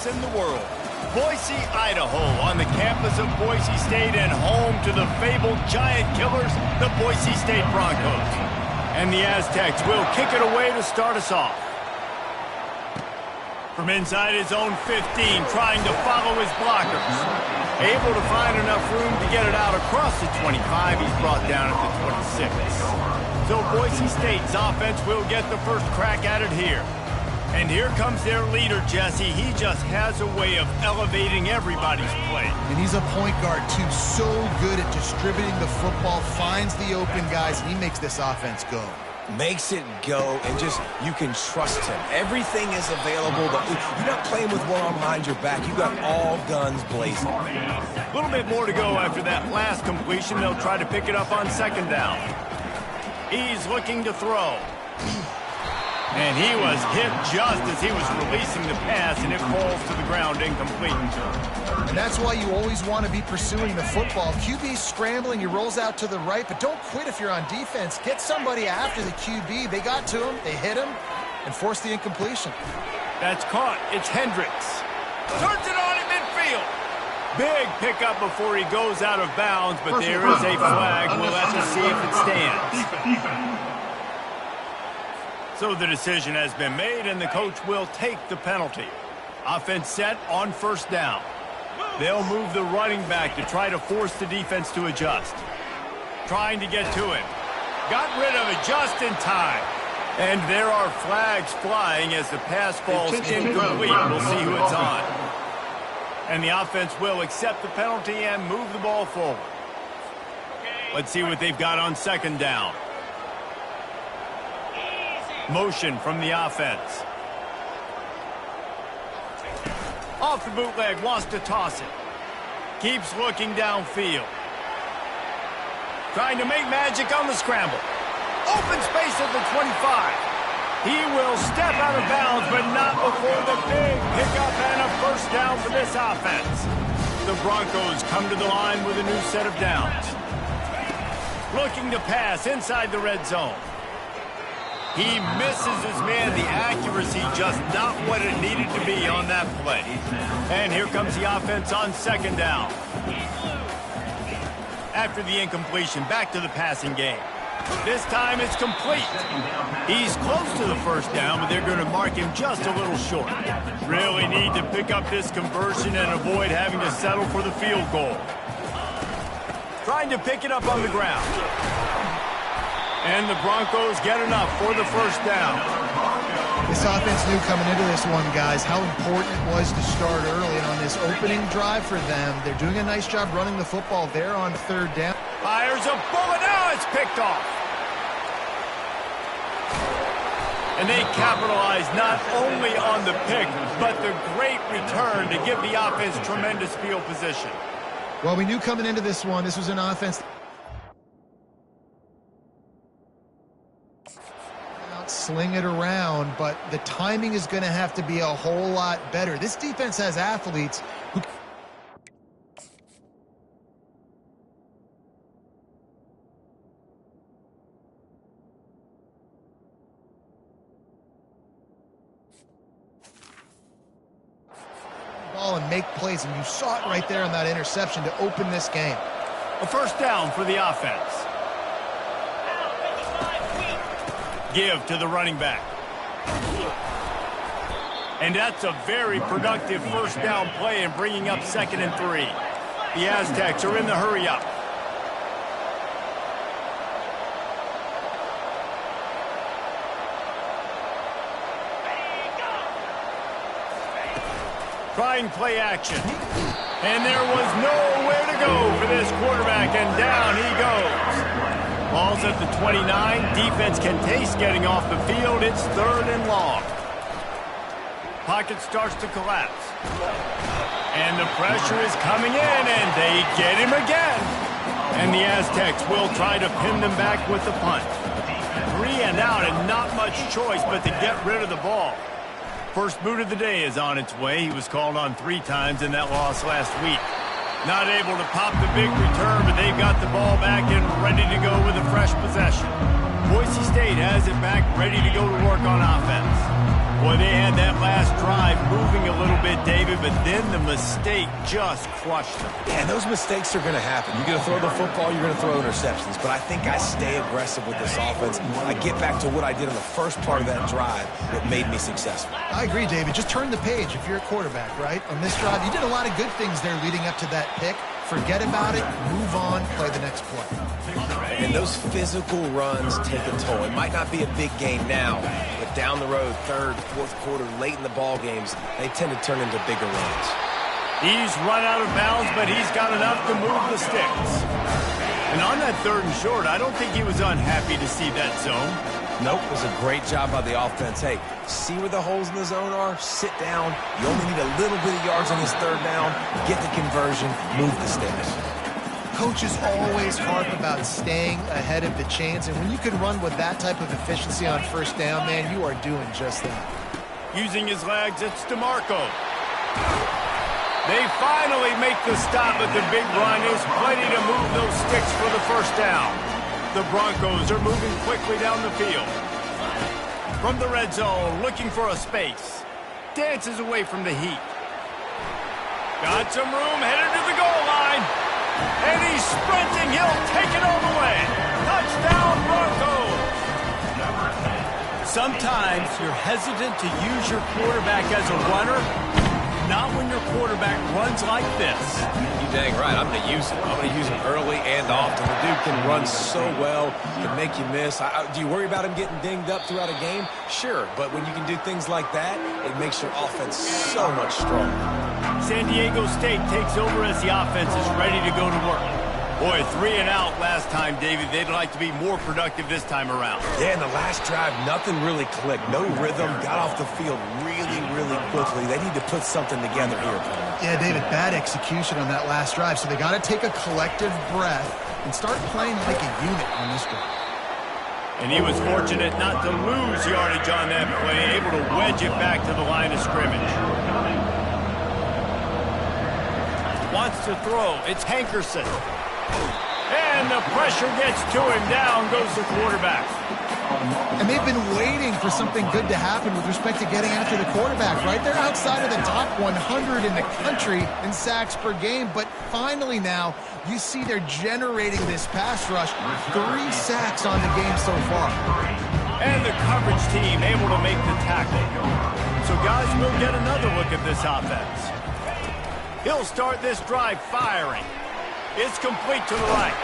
place in the world. Boise, Idaho, on the campus of Boise State and home to the fabled giant killers, the Boise State Broncos. And the Aztecs will kick it away to start us off. From inside his own 15, trying to follow his blockers. Able to find enough room to get it out across the 25. He's brought down at the 26. So Boise State's offense will get the first crack at it here. And here comes their leader, Jesse. He just has a way of elevating everybody's play. And he's a point guard, too. So good at distributing the football, finds the open guys, and he makes this offense go. Makes it go, and just, you can trust him. Everything is available. You're not playing with one arm behind your back. You got all guns blazing. A little bit more to go after that last completion. They'll try to pick it up on second down. He's looking to throw. And he was hit just as he was releasing the pass, and it falls to the ground incomplete. And that's why you always want to be pursuing the football. QB's scrambling, he rolls out to the right, but don't quit if you're on defense. Get somebody after the QB. They got to him, they hit him, and forced the incompletion. That's caught. It's Hendricks. Turns it on in midfield. Big pickup before he goes out of bounds, but there is a flag. We'll have to see if it stands. So the decision has been made, and the coach will take the penalty. Offense set on first down. They'll move the running back to try to force the defense to adjust. Trying to get to him. Got rid of it just in time. And there are flags flying as the pass falls incomplete. We'll see who it's on. And the offense will accept the penalty and move the ball forward. Let's see what they've got on second down. Motion from the offense. Off the bootleg, wants to toss it. Keeps looking downfield. Trying to make magic on the scramble. Open space at the 25. He will step out of bounds, but not before the big pickup and a first down for this offense. The Broncos come to the line with a new set of downs. Looking to pass inside the red zone. He misses his man. The accuracy just not what it needed to be on that play. And here comes the offense on second down. After the incompletion, back to the passing game. This time it's complete. He's close to the first down, but they're going to mark him just a little short. Really need to pick up this conversion and avoid having to settle for the field goal. Trying to pick it up on the ground. And the Broncos get enough for the first down. This offense knew coming into this one, guys, how important it was to start early. And on this opening drive for them, they're doing a nice job running the football there on third down. Fires a bullet. Now it's picked off. And they capitalize not only on the pick, but the great return to give the offense tremendous field position. Well, we knew coming into this one, this was an offense sling it around, but the timing is going to have to be a whole lot better. This defense has athletes who ball and make plays, and you saw it right there on that interception to open this game. A first down for the offense. Give to the running back. And that's a very productive first down play and bringing up 2nd and 3. The Aztecs are in the hurry up. Trying play action. And there was nowhere to go for this quarterback, and down he goes. Ball's at the 29. Defense can taste getting off the field. It's 3rd and long. Pocket starts to collapse. And the pressure is coming in, and they get him again. And the Aztecs will try to pin them back with the punt. 3 and out, and not much choice but to get rid of the ball. First boot of the day is on its way. He was called on 3 times in that loss last week. Not able to pop the big return, but they've got the ball back and ready to go with a fresh possession. Boise State has it back, ready to go to work on offense. Boy, they had that last drive moving a little bit, David, but then the mistake just crushed them. Yeah, those mistakes are going to happen. You're going to throw the football, you're going to throw interceptions. But I think I stay aggressive with this offense. I get back to what I did in the first part of that drive that made me successful. I agree, David. Just turn the page if you're a quarterback, right? On this drive, you did a lot of good things there leading up to that pick. Forget about it, move on, play the next play. And those physical runs take a toll. It might not be a big game now, but down the road, third, fourth quarter, late in the ball games, they tend to turn into bigger runs. He's run out of bounds, but he's got enough to move the sticks. And on that 3rd and short, I don't think he was unhappy to see that zone. Nope, it was a great job by the offense. Hey, see where the holes in the zone are? Sit down. You only need a little bit of yards on this 3rd down. Get the conversion, move the sticks. Coaches always harp about staying ahead of the chains, and when you can run with that type of efficiency on 1st down, man, you are doing just that. Using his legs, it's DeMarco. They finally make the stop, but the big run is plenty to move those sticks for the 1st down. The Broncos are moving quickly down the field. From the red zone, looking for a space. Dances away from the heat. Got some room, headed to the goal line. And he's sprinting. He'll take it all the way. Touchdown, Broncos. Sometimes you're hesitant to use your quarterback as a runner. Not when your quarterback runs like this. You dang right. I'm going to use him. I'm going to use him early and often. The dude can run so well, can make you miss. Do you worry about him getting dinged up throughout a game? Sure, but when you can do things like that, it makes your offense so much stronger. San Diego State takes over as the offense is ready to go to work. Boy, 3 and out last time, David. They'd like to be more productive this time around. Yeah, in the last drive, nothing really clicked. No rhythm, got off the field really, really quickly. They need to put something together here. Yeah, David, bad execution on that last drive, so they got to take a collective breath and start playing like a unit on this drive. And he was fortunate not to lose yardage on that play, able to wedge it back to the line of scrimmage. Wants to throw. It's Hankerson. And the pressure gets to him. Down goes the quarterback. And they've been waiting for something good to happen with respect to getting after the quarterback, right? They're outside of the top 100 in the country in sacks per game, but finally now you see they're generating this pass rush. 3 sacks on the game so far. And the coverage team able to make the tackle. So guys, we'll get another look at this offense. He'll start this drive firing. It's complete to the right.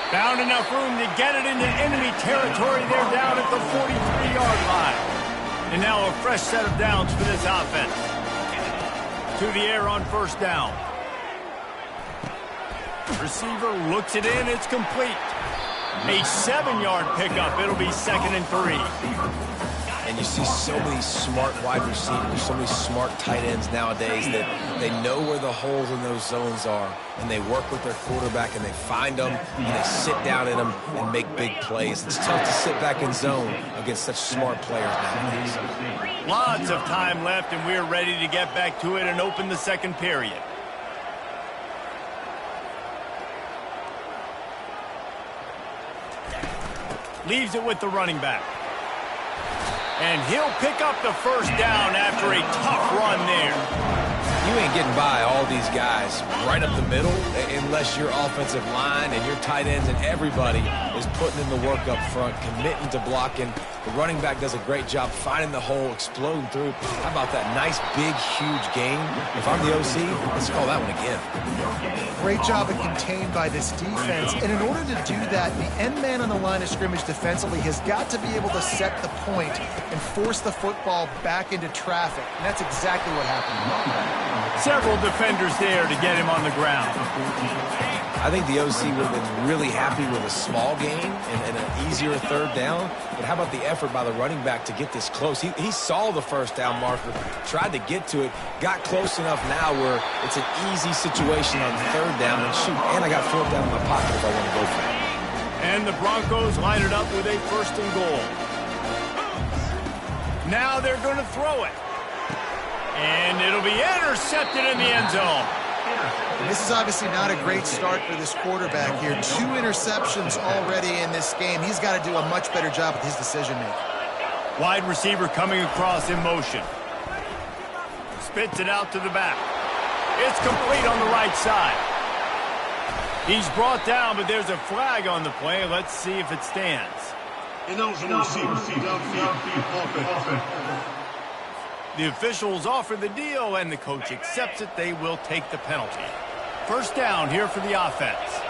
Found enough room to get it into enemy territory. They're down at the 43-yard line. And now a fresh set of downs for this offense. To the air on 1st down. Receiver looks it in. It's complete. A 7-yard pickup. It'll be 2nd and 3. And you see so many smart wide receivers, so many smart tight ends nowadays that they know where the holes in those zones are, and they work with their quarterback, and they find them, and they sit down in them and make big plays. It's tough to sit back in zone against such smart players nowadays. Lots of time left, and we're ready to get back to it and open the 2nd period. Leaves it with the running back. And he'll pick up the 1st down after a tough run there. You ain't getting by all these guys right up the middle unless your offensive line and your tight ends and everybody is putting in the work up front, committing to blocking. The running back does a great job finding the hole, exploding through. How about that nice, big, huge gain? If I'm the OC, let's call that one again. Great job of contained by this defense. And in order to do that, the end man on the line of scrimmage defensively has got to be able to set the point and force the football back into traffic. And that's exactly what happened. Several defenders there to get him on the ground. I think the OC would have been really happy with a small gain and an easier 3rd down. But how about the effort by the running back to get this close? He saw the 1st down marker, tried to get to it, got close enough now where it's an easy situation on 3rd down. And shoot, and I got 4th down in my pocket if I want to go for it. And the Broncos line it up with a 1st and goal. Now they're going to throw it. And it'll be intercepted in the end zone. And this is obviously not a great start for this quarterback here. 2 interceptions already in this game. He's got to do a much better job with his decision-making. Wide receiver coming across in motion. Spits it out to the back. It's complete on the right side. He's brought down, but there's a flag on the play. Let's see if it stands. The officials offer the deal, and the coach accepts it. They will take the penalty. First down here for the offense.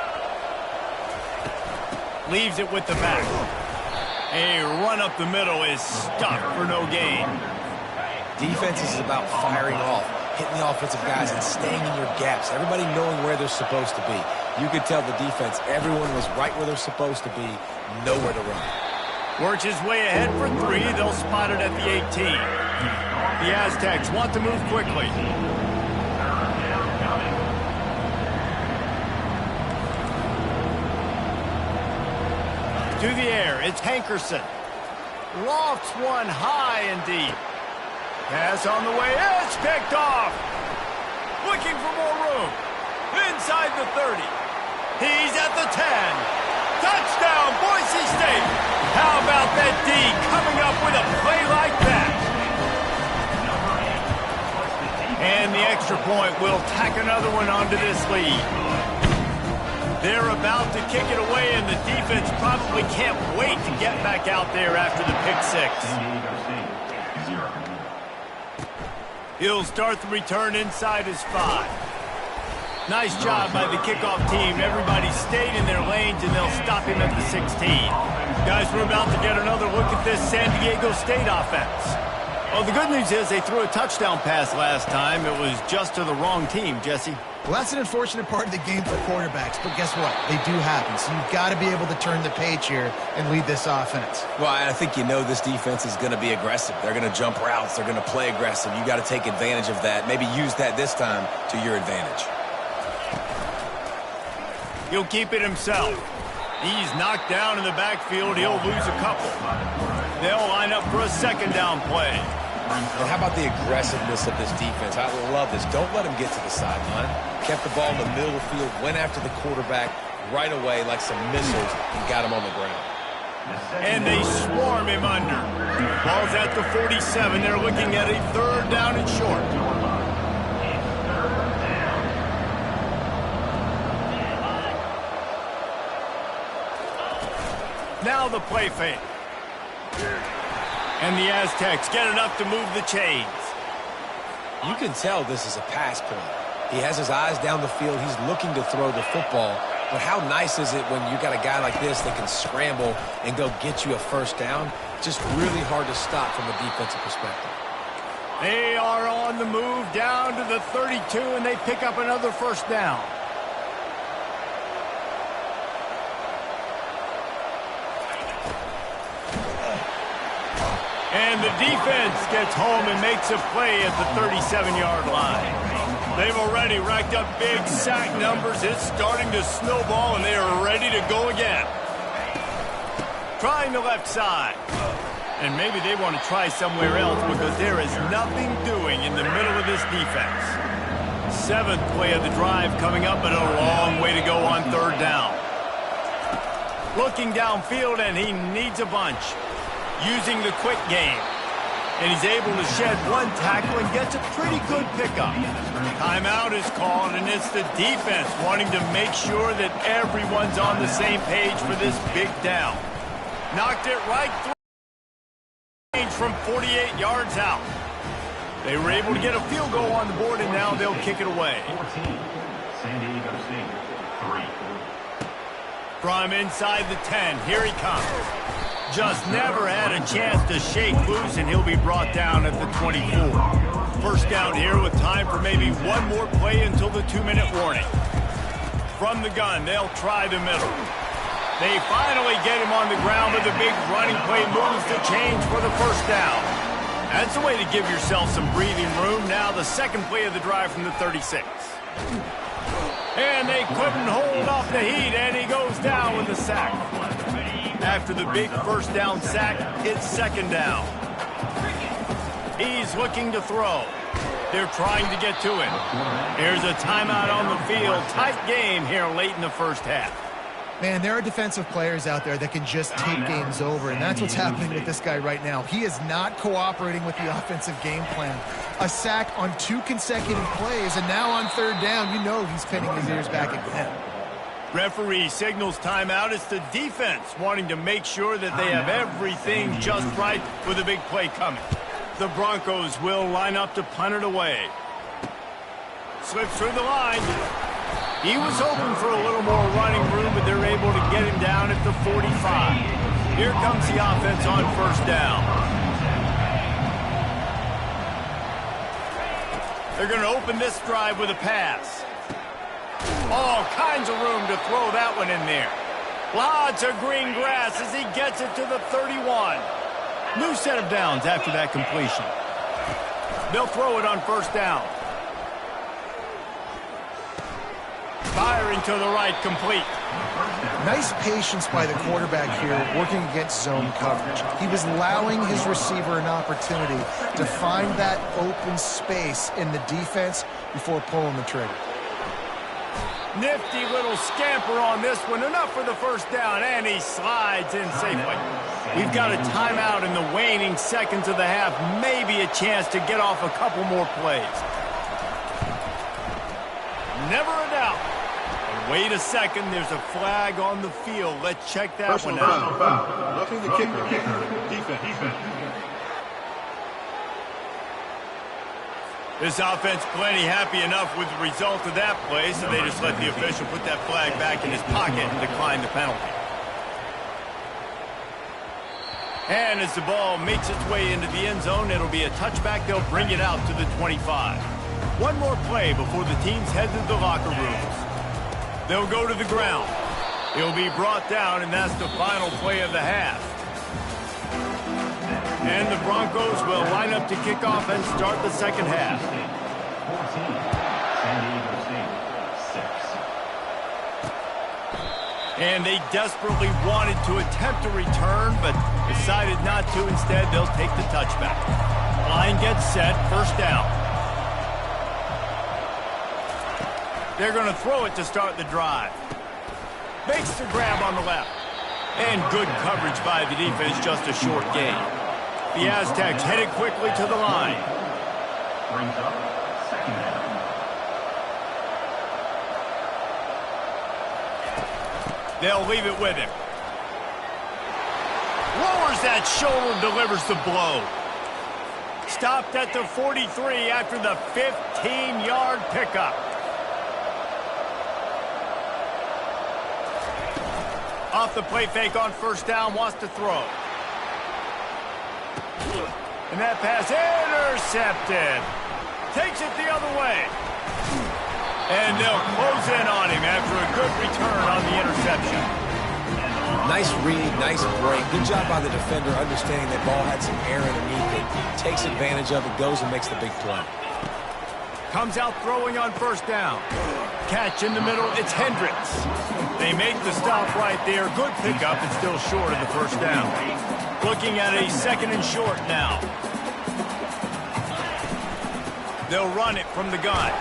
Leaves it with the back. A run up the middle is stopped for no gain. Defense is about firing off, hitting the offensive guys and staying in your gaps. Everybody knowing where they're supposed to be. You could tell the defense, everyone was right where they're supposed to be, nowhere to run. Works his way ahead for 3. They'll spot it at the 18. The Aztecs want to move quickly. To the air, it's Hankerson. Lofts one high and deep. Pass on the way, it's picked off. Looking for more room. Inside the 30. He's at the 10. Touchdown, Boise State. How about that D coming up with a play like that? And the extra point will tack another one onto this lead. They're about to kick it away, and the defense probably can't wait to get back out there after the pick 6. He'll start the return inside his 5. Nice job by the kickoff team. Everybody stayed in their lanes, and they'll stop him at the 16. Guys, we're about to get another look at this San Diego State offense. Well, the good news is they threw a touchdown pass last time. It was just to the wrong team, Jesse. Well, that's an unfortunate part of the game for quarterbacks, but guess what? They do happen, so you've got to be able to turn the page here and lead this offense. Well, I think you know this defense is going to be aggressive. They're going to jump routes. They're going to play aggressive. You got to take advantage of that. Maybe use that this time to your advantage. He'll keep it himself. He's knocked down in the backfield. He'll lose a couple. They'll line up for a second down play. And how about the aggressiveness of this defense? I love this. Don't let him get to the sideline. Kept the ball in the middle of the field, went after the quarterback right away like some missiles and got him on the ground. And they swarm him under. Ball's at the 47. They're looking at a 3rd down and short. Now the play fake. And the Aztecs get enough to move the chains. You can tell this is a pass play. He has his eyes down the field. He's looking to throw the football. But how nice is it when you got a guy like this that can scramble and go get you a first down? Just really hard to stop from a defensive perspective. They are on the move down to the 32, and they pick up another first down. And the defense gets home and makes a play at the 37-yard line. They've already racked up big sack numbers. It's starting to snowball, and they are ready to go again. Trying the left side. And maybe they want to try somewhere else because there is nothing doing in the middle of this defense. 7th play of the drive coming up, but a long way to go on 3rd down. Looking downfield, and he needs a bunch. Using the quick game. And he's able to shed one tackle and gets a pretty good pickup. Timeout is called, and it's the defense wanting to make sure that everyone's on the same page for this big down. Knocked it right through from 48 yards out. They were able to get a field goal on the board, and now they'll kick it away. 14, San Diego State, 3. From inside the 10, here he comes. Just never had a chance to shake loose, and he'll be brought down at the 24. First down here with time for maybe one more play until the 2-minute warning. From the gun, they'll try the middle. They finally get him on the ground, but the big running play moves the chains for the first down. That's a way to give yourself some breathing room. Now the second play of the drive from the 36. And they couldn't hold off the heat, and he goes down with the sack. After the big first down sack, it's second down. He's looking to throw. They're trying to get to it. Here's a timeout on the field. Tight game here late in the first half. Man, there are defensive players out there that can just take games over, and that's what's happening with this guy right now. He is not cooperating with the offensive game plan. A sack on 2 consecutive plays, and now on 3rd down, you know he's pinning his ears back again. Referee signals timeout. It's the defense wanting to make sure that they have everything just right with a big play coming. The Broncos will line up to punt it away. Slips through the line. He was hoping for a little more running room, but they're able to get him down at the 45. Here comes the offense on 1st down. They're going to open this drive with a pass. All kinds of room to throw that one in there. Lots of green grass as he gets it to the 31. New set of downs after that completion. They'll throw it on 1st down. Firing to the right, complete. Nice patience by the quarterback here, working against zone coverage. He was allowing his receiver an opportunity to find that open space in the defense before pulling the trigger. Nifty little scamper on this one. Enough for the 1st down, and he slides in safely. We've got a timeout in the waning seconds of the half. Maybe a chance to get off a couple more plays. Never a doubt. Wait a second, there's a flag on the field. Let's check that one out. Roughing the kicker. Defense. This offense plenty happy enough with the result of that play, so they just let the official put that flag back in his pocket and decline the penalty. And as the ball makes its way into the end zone, it'll be a touchback. They'll bring it out to the 25. One more play before the teams head to the locker rooms. They'll go to the ground. He'll be brought down, and that's the final play of the half. And the Broncos will line up to kick off and start the 2nd half. 14, San Diego State, 6. And they desperately wanted to attempt a return, but decided not to. Instead, they'll take the touchback. Line gets set, 1st down. They're going to throw it to start the drive. Makes the grab on the left. And good coverage by the defense, just a short gain. The Aztecs headed quickly to the line. Brings up 2nd down. They'll leave it with him. Lowers that shoulder, delivers the blow. Stopped at the 43 after the 15-yard pickup. Off the play fake on 1st down, wants to throw. And that pass intercepted. Takes it the other way. And they'll close in on him after a good return on the interception. Nice read, nice break. Good job by the defender understanding that ball had some air underneath it. Takes advantage of it, goes and makes the big play. Comes out throwing on 1st down. Catch in the middle, it's Hendricks. They make the stop right there. Good pickup, and still short of the 1st down. Looking at a 2nd and short now. They'll run it from the gun.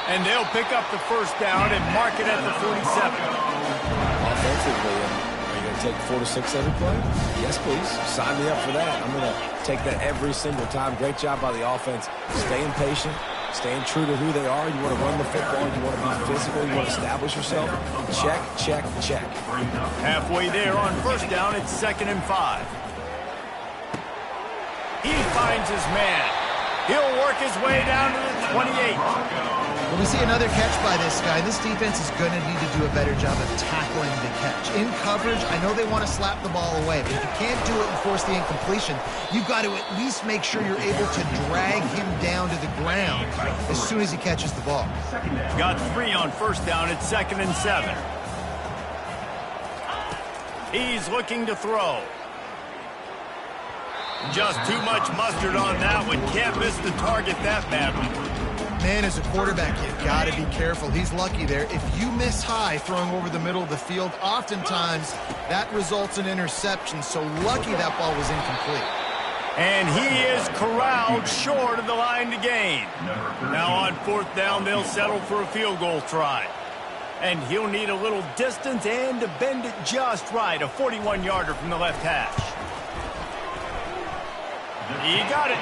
And they'll pick up the 1st down and mark it at the 47. Offensively, are you going to take 4 to 6 every play? Yes, please. Sign me up for that. I'm going to take that every single time. Great job by the offense. Staying patient, staying true to who they are. You want to run the football. You want to be physical. You want to establish yourself. Check, check, check. Halfway there on 1st down, it's 2nd and 5. He finds his man. He'll work his way down to the 28. Well, we see another catch by this guy. This defense is going to need to do a better job of tackling the catch. In coverage, I know they want to slap the ball away, but if you can't do it and force the incompletion, you've got to at least make sure you're able to drag him down to the ground as soon as he catches the ball. Got 3 on 1st down. It's 2nd and 7. He's looking to throw. Just too much mustard on that one. Can't miss the target that badly. Man, as a quarterback, you've got to be careful. He's lucky there. If you miss high throwing over the middle of the field, oftentimes that results in interception. So lucky that ball was incomplete. And he is corralled short of the line to gain. Now on 4th down, they'll settle for a field goal try. And he'll need a little distance and to bend it just right. A 41-yarder from the left hash. He got it.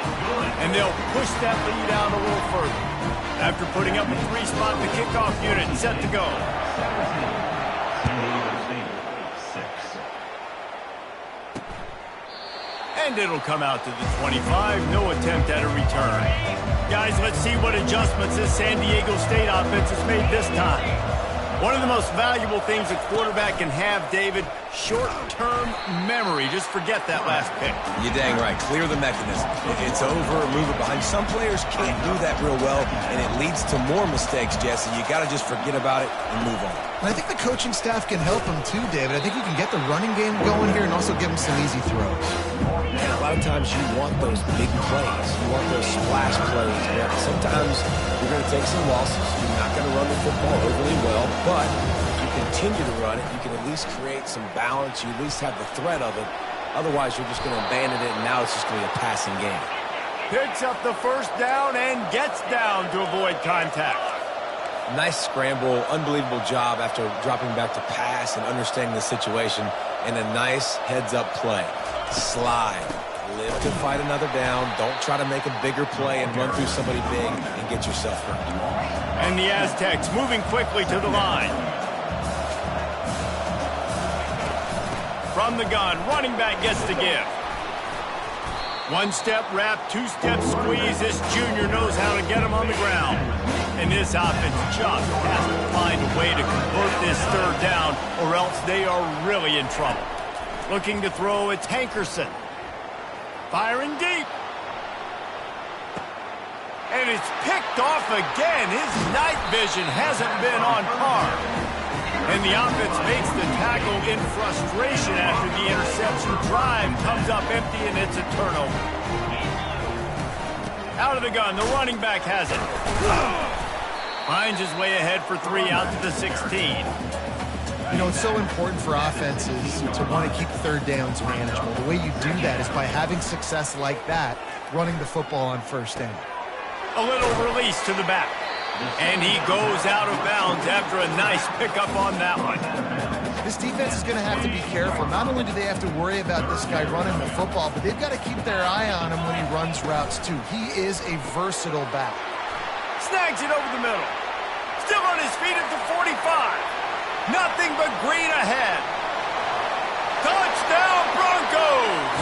And they'll push that lead out a little further. After putting up a 3-spot, the kickoff unit set to go. And it'll come out to the 25. No attempt at a return. Guys, let's see what adjustments this San Diego State offense has made this time. One of the most valuable things a quarterback can have, David, short-term memory. Just forget that last pick. You're dang right. Clear the mechanism. It's over, move it behind. Some players can't do that real well, and it leads to more mistakes, Jesse. You got to just forget about it and move on. And I think the coaching staff can help him too, David. I think you can get the running game going here and also give him some easy throws. And a lot of times you want those big plays. You want those splash plays. But sometimes you're going to take some losses. You're not going to run the football overly well, but if you continue to run it, you can at least create some balance. You at least have the threat of it. Otherwise, you're just going to abandon it, and now it's just going to be a passing game. Picks up the first down and gets down to avoid contact. Nice scramble, unbelievable job after dropping back to pass and understanding the situation, and a nice heads-up play. Slide. Live to fight another down. Don't try to make a bigger play and run through somebody big and get yourself hurt. And the Aztecs moving quickly to the line. From the gun, running back gets to give. One-step wrap, two-step squeeze. This junior knows how to get him on the ground. And this offense just has to find a way to convert this third down, or else they are really in trouble. Looking to throw, it's Hankerson. Firing deep. And it's picked off again. His night vision hasn't been on par. And the offense makes the tackle in frustration after the interception. Drive comes up empty, and it's a turnover. Out of the gun, the running back has it. Finds his way ahead for 3 out to the 16. You know, it's so important for offenses to want to keep third downs manageable. The way you do that is by having success like that, running the football on first down. A little release to the back. And he goes out of bounds after a nice pickup on that one. This defense is going to have to be careful. Not only do they have to worry about this guy running the football, but they've got to keep their eye on him when he runs routes too. He is a versatile back. Snags it over the middle. Still on his feet at the 45. Nothing but green ahead. Touchdown, Broncos!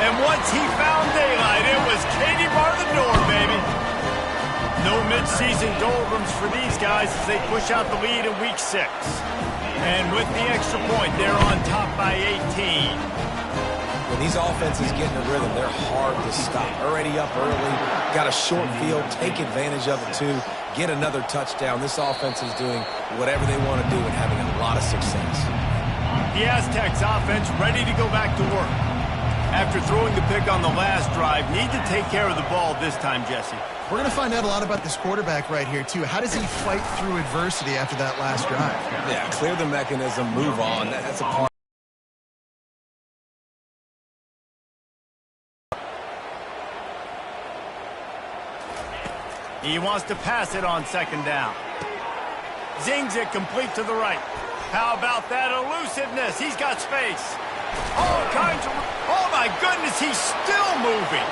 And once he found daylight, it was Katie bar the door, baby. No mid-season doldrums for these guys as they push out the lead in Week 6. And with the extra point, they're on top by 18. When these offenses get in a rhythm, they're hard to stop. Already up early, got a short field, take advantage of it too, get another touchdown. This offense is doing whatever they want to do and having a lot of success. The Aztecs offense ready to go back to work. After throwing the pick on the last drive, need to take care of the ball this time, Jesse. We're going to find out a lot about this quarterback right here, too. How does he fight through adversity after that last drive? Yeah, clear the mechanism, move on. That's a part. He wants to pass it on second down. Zings it complete to the right. How about that elusiveness? He's got space. All kinds of... Oh, my goodness, he's still moving.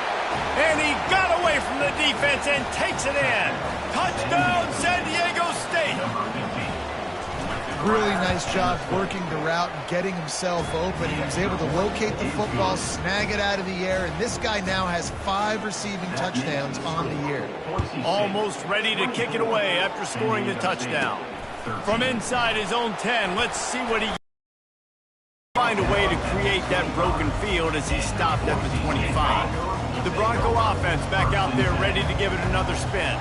And he got away from the defense and takes it in. Touchdown, San Diego State. Really nice job working the route and getting himself open. He was able to locate the football, snag it out of the air, and this guy now has 5 receiving touchdowns on the year. Almost ready to kick it away after scoring the touchdown. From inside his own 10, let's see what he find a way to create that broken field as he stopped at the 25. The Bronco offense back out there ready to give it another spin.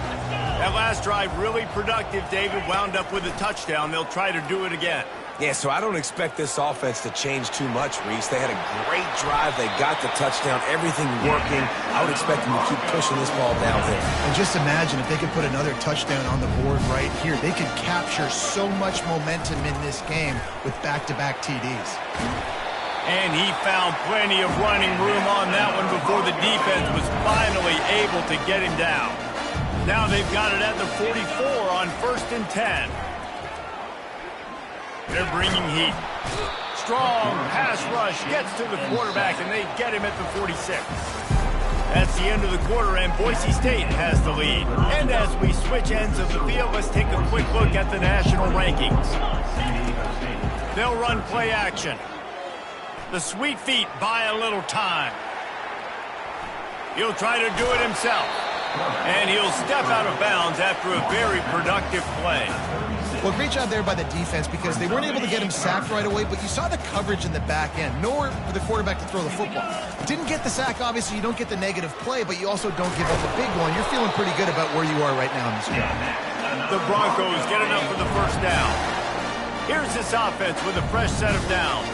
That last drive really productive. David wound up with a touchdown. They'll try to do it again. Yeah, so I don't expect this offense to change too much, Reese. They had a great drive. They got the touchdown. Everything working. I would expect them to keep pushing this ball downhill. And just imagine if they could put another touchdown on the board right here. They could capture so much momentum in this game with back-to-back TDs. And he found plenty of running room on that one before the defense was finally able to get him down. Now they've got it at the 44 on 1st and 10. They're bringing heat. Strong pass rush gets to the quarterback, and they get him at the 46. That's the end of the quarter, and Boise State has the lead. And as we switch ends of the field, let's take a quick look at the national rankings. They'll run play action. The Sweet Feet buy a little time. He'll try to do it himself. And he'll step out of bounds after a very productive play. Well, great job there by the defense because they weren't able to get him sacked right away, but you saw the coverage in the back end. Nowhere for the quarterback to throw the football. Didn't get the sack, obviously. You don't get the negative play, but you also don't give up a big one. You're feeling pretty good about where you are right now in this game. The Broncos get enough for the first down. Here's this offense with a fresh set of downs.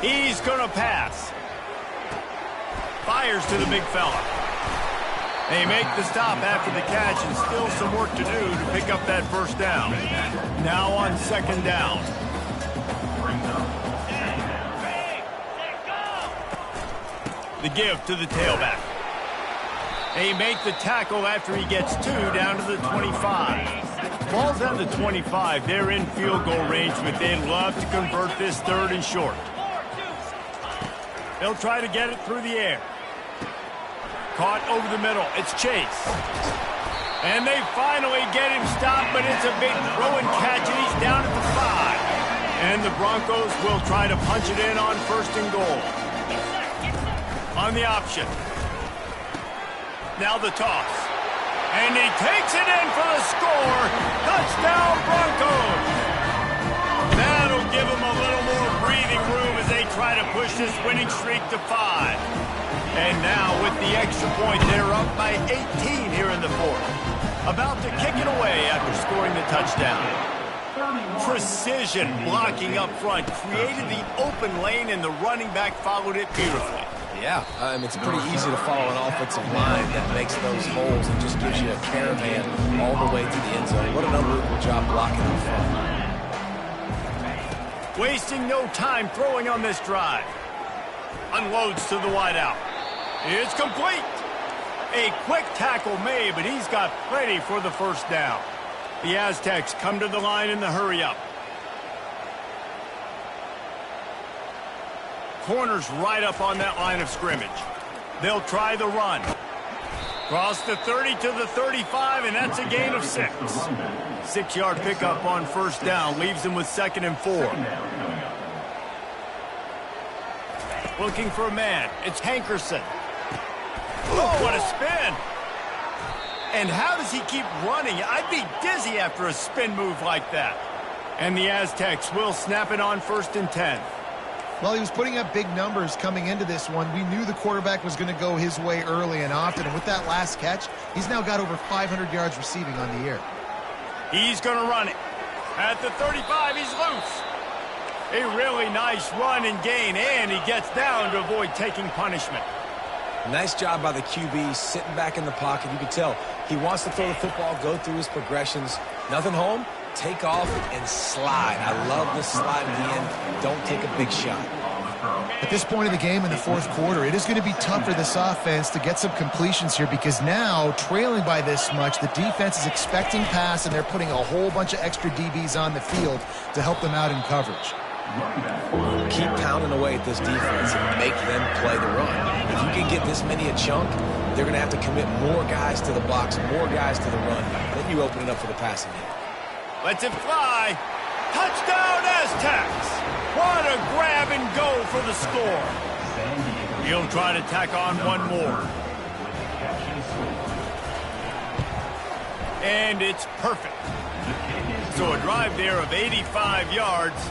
He's going to pass. Fires to the big fella. They make the stop after the catch, and still some work to do to pick up that first down. Now on second down. The give to the tailback. They make the tackle after he gets 2 down to the 25. Ball's at the 25. They're in field goal range, but they'd love to convert this 3rd and short. They'll try to get it through the air. Caught over the middle. It's Chase. And they finally get him stopped, but it's a big throw and catch, and he's down at the 5. And the Broncos will try to punch it in on 1st and goal. On the option. Now the toss. And he takes it in for the score. Touchdown, Broncos. That'll give them a little more breathing room as they try to push this winning streak to 5. And now with the extra point, they're up by 18 here in the 4th. About to kick it away after scoring the touchdown. Precision blocking up front created the open lane, and the running back followed it beautifully. Yeah, it's pretty easy to follow an offensive line that makes those holes and just gives you a caravan all the way to the end zone. What an unbelievable job blocking up front. Wasting no time throwing on this drive. Unloads to the wideout. It's complete. A quick tackle made, but he's got plenty for the first down. The Aztecs come to the line in the hurry-up. Corners right up on that line of scrimmage. They'll try the run. Cross the 30 to the 35, and that's a gain of 6. 6-yard pickup on first down leaves them with 2nd and 4. Looking for a man. It's Hankerson. Oh, what a spin. And how does he keep running? I'd be dizzy after a spin move like that. And the Aztecs will snap it on 1st and 10. Well, he was putting up big numbers coming into this one. We knew the quarterback was going to go his way early and often. And with that last catch, he's now got over 500 yards receiving on the year. He's going to run it. At the 35, he's loose. A really nice run and gain, and he gets down to avoid taking punishment. Nice job by the QB, sitting back in the pocket. You can tell he wants to throw the football, go through his progressions. Nothing home, take off and slide. I love the slide at the end. Don't take a big shot. At this point of the game in the 4th quarter, it is going to be tough for this offense to get some completions here because now, trailing by this much, the defense is expecting pass, and they're putting a whole bunch of extra DBs on the field to help them out in coverage. Keep pounding away at this defense and make them play the run. If you can get this many a chunk, they're going to have to commit more guys to the box, more guys to the run. Then you open it up for the passing game. Lets it fly. Touchdown, Aztecs. What a grab and go for the score. He'll try to tack on one more. And it's perfect. So a drive there of 85 yards.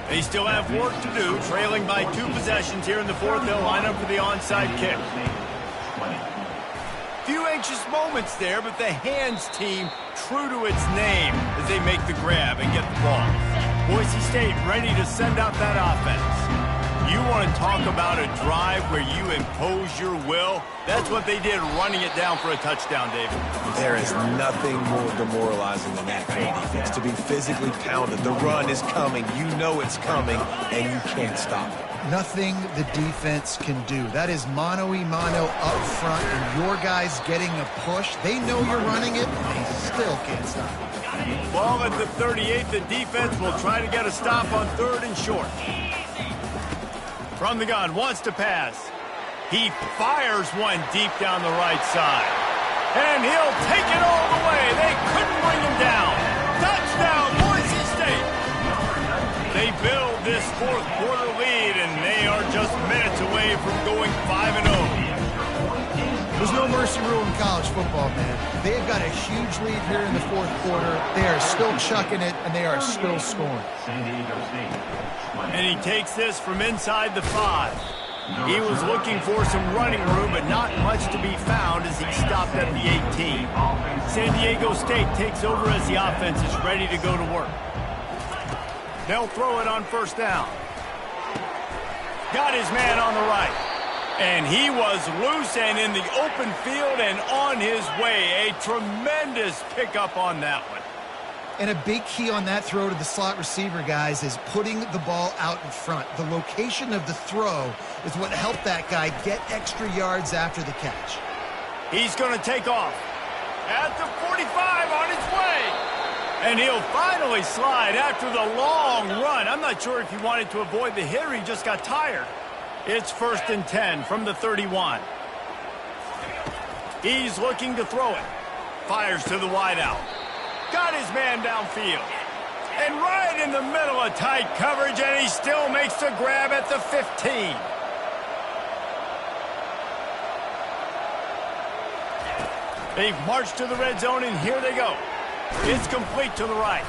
They still have work to do, trailing by 2 possessions here in the 4th. They'll line up for the onside kick. Few anxious moments there, but the hands team true to its name as they make the grab and get the ball. Boise State ready to send out that offense. You want to talk about a drive where you impose your will? That's what they did, running it down for a touchdown, David. There is nothing more demoralizing than that for a defense. To be physically pounded. The run is coming. You know it's coming, and you can't stop it. Nothing the defense can do. That is mano-a-mano up front, and your guys getting a push. They know you're running it, and they still can't stop it. Ball at the 38. The defense will try to get a stop on 3rd and short. From the gun, wants to pass. He fires one deep down the right side. And he'll take it all the way. They couldn't bring him down. Touchdown, Boise State. They build this 4th quarter lead, and they are just minutes away from going 5-0. There's no mercy rule in college football, man. They've got a huge lead here in the 4th quarter. They are still chucking it, and they are still scoring. And he takes this from inside the 5. He was looking for some running room, but not much to be found as he stopped at the 18. San Diego State takes over as the offense is ready to go to work. They'll throw it on 1st down. Got his man on the right. And he was loose and in the open field and on his way. A tremendous pickup on that one. And a big key on that throw to the slot receiver, guys, is putting the ball out in front. The location of the throw is what helped that guy get extra yards after the catch. He's going to take off at the 45 on his way. And he'll finally slide after the long run. I'm not sure if he wanted to avoid the hit or he just got tired. It's 1st and 10 from the 31. He's looking to throw it. Fires to the wideout. Got his man downfield. And right in the middle of tight coverage, and he still makes the grab at the 15. They've marched to the red zone, and here they go. It's complete to the right.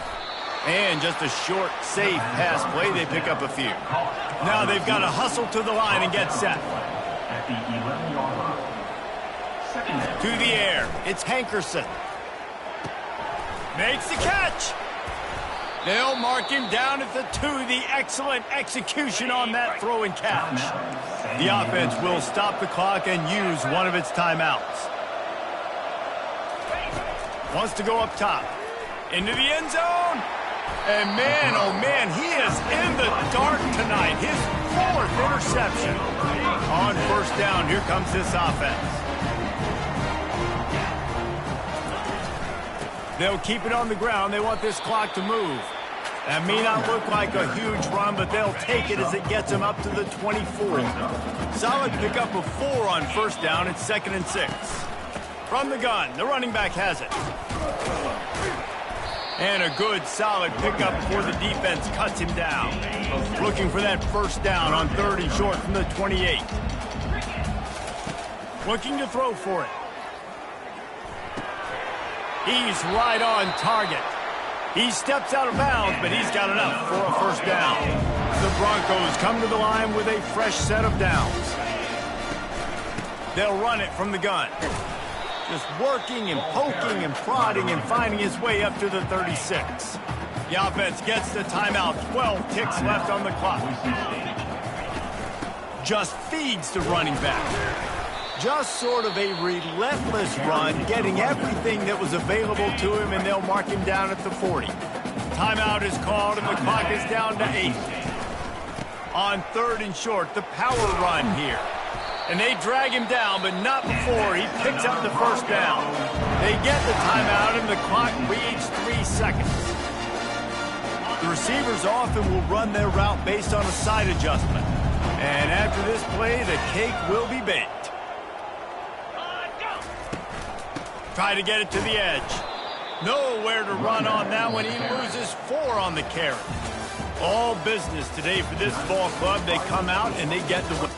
And just a short, safe pass play. They pick up a few. Now they've got to hustle to the line and get set. To the air. It's Hankerson. Makes the catch. They'll mark him down at the 2. The excellent execution on that throw and catch. The offense will stop the clock and use one of its timeouts. Wants to go up top. Into the end zone. And man, oh man, he is in the dark tonight. His 4th interception. On 1st down, here comes this offense. They'll keep it on the ground. They want this clock to move. That may not look like a huge run, but they'll take it as it gets them up to the 24. Solid pickup of 4 on 1st down. It's 2nd and 6. From the gun, the running back has it. And a good, solid pickup before the defense cuts him down. Looking for that 1st down on 3rd and short from the 28. Looking to throw for it. He's right on target. He steps out of bounds, but he's got enough for a 1st down. The Broncos come to the line with a fresh set of downs. They'll run it from the gun. Just working and poking and prodding and finding his way up to the 36. The offense gets the timeout. 12 ticks left on the clock. Just feeds the running back. Just sort of a relentless run, getting everything that was available to him, and they'll mark him down at the 40. Timeout is called, and the clock is down to 8. On 3rd and short, the power run here. And they drag him down, but not before he picks up the 1st down. They get the timeout, and the clock reads 3 seconds. The receivers often will run their route based on a side adjustment. And after this play, the cake will be baked. Try to get it to the edge. Nowhere to run on that one. He loses 4 on the carry. All business today for this ball club. They come out and they get the win.